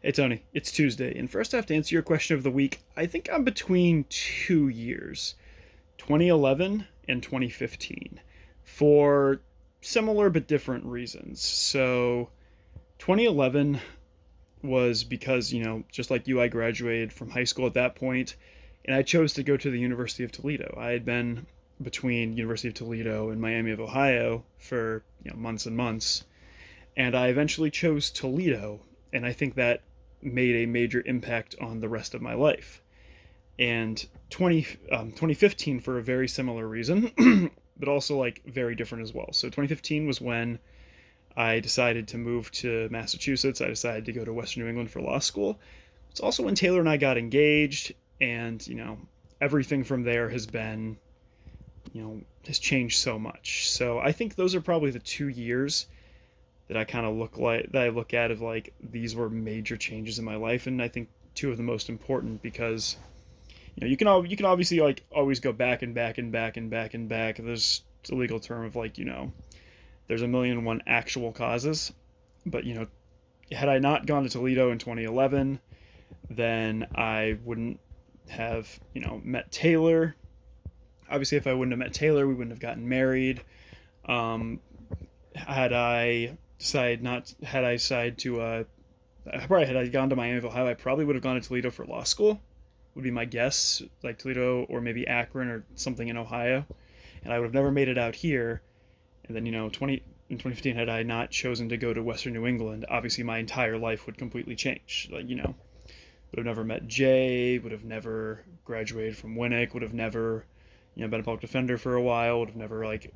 Hey Tony, it's Tuesday, and first I have to answer your question of the week. I think I'm between 2 years, 2011 and 2015, for similar but different reasons. So, 2011 was because, just like you, I graduated from high school at that point, and I chose to go to the University of Toledo. I had been between University of Toledo and Miami of Ohio for, months and months, and I eventually chose Toledo, and I think that made a major impact on the rest of my life. And 2015 for a very similar reason, but also like very different as well. So 2015 was when I decided to move to Massachusetts. I decided to go to Western New England for law school. It's also when Taylor and I got engaged, and everything from there has been, has changed so much. So I think those are probably the 2 years that I kind of look at of like these were major changes in my life, and I think two of the most important because you can obviously like always go back and back and back and back and back. There's a legal term of like there's a million and one actual causes, but had I not gone to Toledo in 2011, then I wouldn't have met Taylor. Obviously, if I wouldn't have met Taylor, we wouldn't have gotten married. Um, had I decided to probably had I gone to Miami of Ohio, I probably would have gone to Toledo for law school. Would be my guess, like Toledo or maybe Akron or something in Ohio, and I would have never made it out here. And then in 2015, had I not chosen to go to Western New England, obviously my entire life would completely change. Like would have never met Jay, would have never graduated from Winnick, would have never been a public defender for a while, would have never like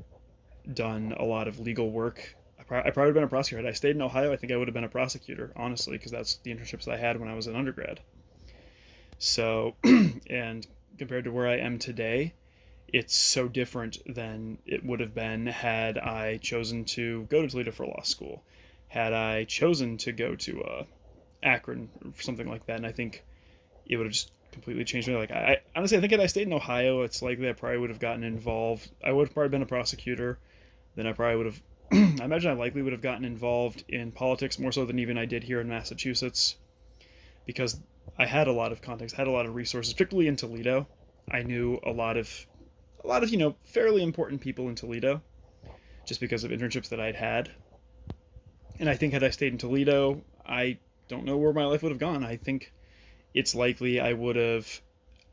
done a lot of legal work. I probably would have been a prosecutor. Had I stayed in Ohio, I think I would have been a prosecutor, honestly, because that's the internships I had when I was an undergrad. So, and compared to where I am today, it's so different than it would have been had I chosen to go to Toledo for law school, had I chosen to go to Akron or something like that. And I think it would have just completely changed me. Like, I honestly, I think had I stayed in Ohio, it's likely I probably would have gotten involved. I would have probably been a prosecutor. Then I probably would have I imagine I likely would have gotten involved in politics more so than even I did here in Massachusetts because I had a lot of contacts, had a lot of resources, particularly in Toledo. I knew a lot of fairly important people in Toledo just because of internships that I'd had. And I think had I stayed in Toledo, I don't know where my life would have gone. I think it's likely I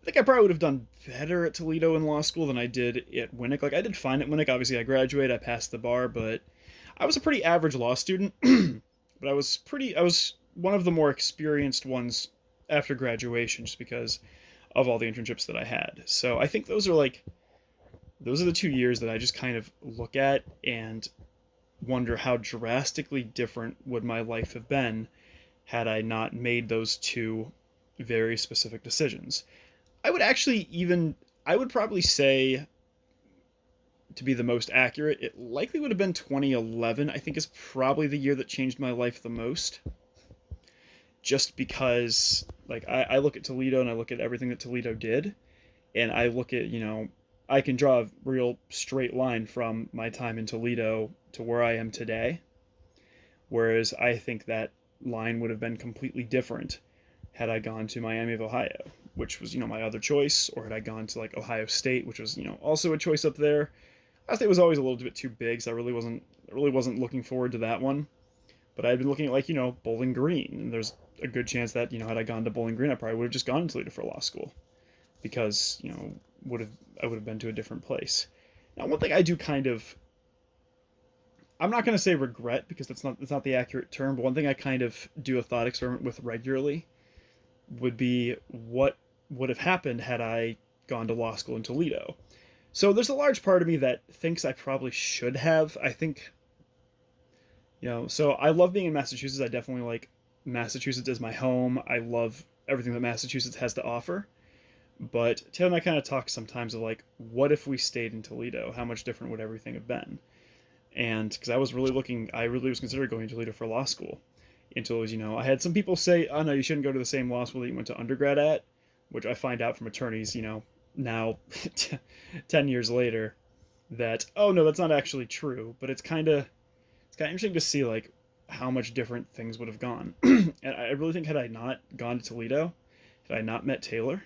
think I probably would have done better at Toledo in law school than I did at Winnick. Like I did fine at Winnick. Obviously, I graduated, I passed the bar, but I was a pretty average law student. But I was one of the more experienced ones after graduation, just because of all the internships that I had. So I think those are the 2 years that I just kind of look at and wonder how drastically different would my life have been had I not made those two very specific decisions. I would actually even I would probably say to be the most accurate, it likely would have been 2011. I think is probably the year that changed my life the most. Just because, like, I look at Toledo and I look at everything that Toledo did, and I look at, I can draw a real straight line from my time in Toledo to where I am today. Whereas I think that line would have been completely different had I gone to Miami of Ohio, which was, my other choice, or had I gone to like Ohio State, which was, also a choice up there. Ohio State was always a little bit too big, so I really wasn't looking forward to that one. But I'd been looking at like, Bowling Green, and there's a good chance that, had I gone to Bowling Green, I probably would have just gone to Toledo for law school. Because, would have I would have been to a different place. Now one thing I do kind of I'm not gonna say regret because that's not the accurate term, but one thing I kind of do a thought experiment with regularly would be what would have happened had I gone to law school in Toledo. So there's a large part of me that thinks I probably should have. I think, so I love being in Massachusetts. I definitely like Massachusetts as my home. I love everything that Massachusetts has to offer. But Taylor and I kind of talk sometimes of like, what if we stayed in Toledo? How much different would everything have been? And because I really was considering going to Toledo for law school until it was, I had some people say, oh no, you shouldn't go to the same law school that you went to undergrad at, which I find out from attorneys, now 10 years later that, oh no, that's not actually true. But it's kind of interesting to see like how much different things would have gone. And I really think had I not gone to Toledo, had I not met Taylor,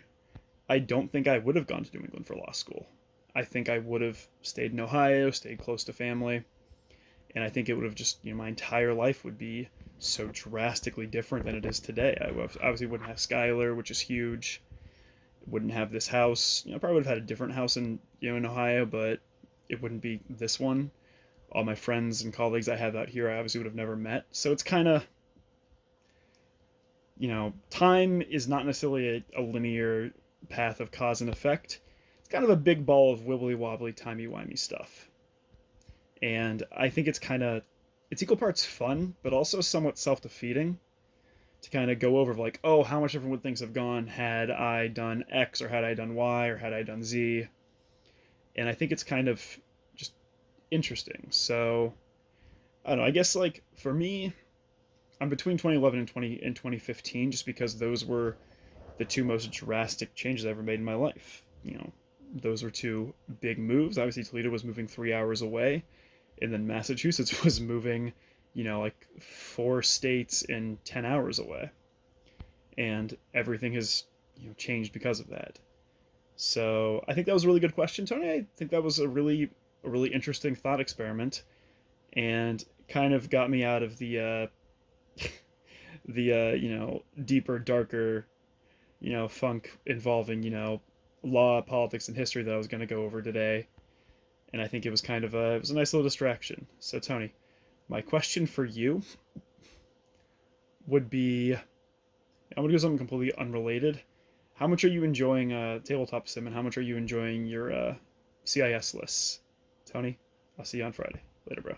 I don't think I would have gone to New England for law school. I think I would have stayed in Ohio, stayed close to family, and I think it would have just, my entire life would be so drastically different than it is today. I obviously wouldn't have Skylar, which is huge. Wouldn't have this house. Probably would have had a different house in in Ohio, but it wouldn't be this one. All my friends and colleagues I have out here, I obviously would have never met. So it's kind of, time is not necessarily a linear path of cause and effect. It's kind of a big ball of wibbly wobbly, timey wimey stuff. And I think it's equal parts fun, but also somewhat self defeating to kind of go over like, oh, how much different would things have gone had I done X or had I done Y or had I done Z. And I think it's kind of just interesting. So I don't know. I guess like for me, I'm between 2011 and 2015, just because those were the two most drastic changes I ever made in my life. Those were two big moves. Obviously, Toledo was moving 3 hours away, and then Massachusetts was moving, like 4 states in 10 hours away, and everything has changed because of that. So I think that was a really good question, Tony. I think that was a really interesting thought experiment, and kind of got me out of the deeper, darker, funk involving law, politics, and history that I was going to go over today. And I think it was a nice little distraction. So Tony, my question for you would be, I'm going to do something completely unrelated. How much are you enjoying tabletop sim, and how much are you enjoying your CIS lists? Tony, I'll see you on Friday. Later, bro.